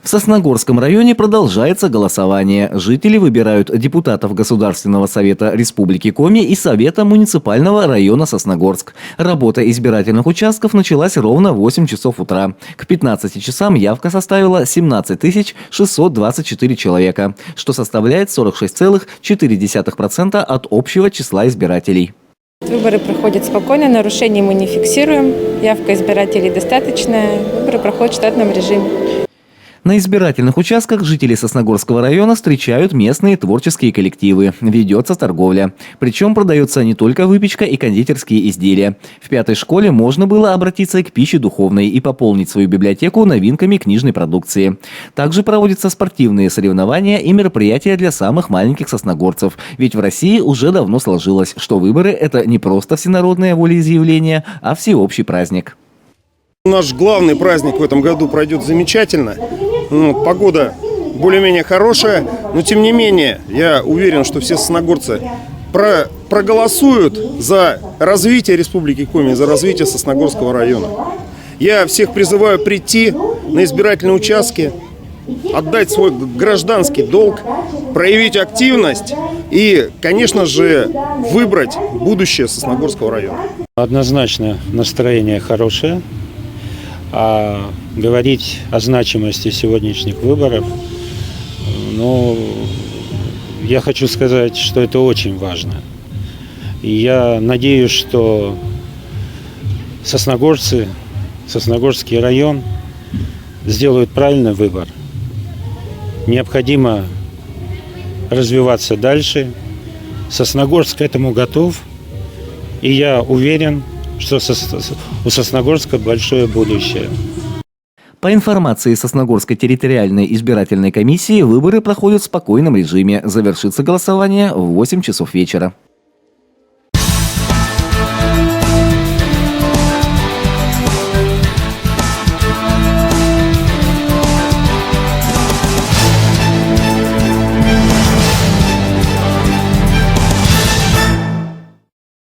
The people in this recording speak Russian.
В Сосногорском районе продолжается голосование. Жители выбирают депутатов Государственного совета Республики Коми и Совета муниципального района Сосногорск. Работа избирательных участков началась ровно в 8 часов утра. К 15 часам явка составила 17 624 человека, что составляет 46,4% от общего числа избирателей. Выборы проходят спокойно, нарушений мы не фиксируем, явка избирателей достаточная, выборы проходят в штатном режиме. На избирательных участках жители Сосногорского района встречают местные творческие коллективы. Ведется торговля. Причем продается не только выпечка и кондитерские изделия. В 5-й школе можно было обратиться к пище духовной и пополнить свою библиотеку новинками книжной продукции. Также проводятся спортивные соревнования и мероприятия для самых маленьких сосногорцев. Ведь в России уже давно сложилось, что выборы – это не просто всенародное волеизъявление, а всеобщий праздник. Наш главный праздник в этом году пройдет замечательно. Погода более-менее хорошая, но тем не менее я уверен, что все сосногорцы проголосуют за развитие Республики Коми, за развитие Сосногорского района. Я всех призываю прийти на избирательные участки, отдать свой гражданский долг, проявить активность и, конечно же, выбрать будущее Сосногорского района. Однозначно настроение хорошее. А говорить о значимости сегодняшних выборов, я хочу сказать, что это очень важно. И я надеюсь, что сосногорцы, Сосногорский район сделают правильный выбор. Необходимо развиваться дальше. Сосногорск к этому готов. И я уверен, что у Сосногорска большое будущее. По информации Сосногорской территориальной избирательной комиссии, выборы проходят в спокойном режиме. Завершится голосование в 8 часов вечера.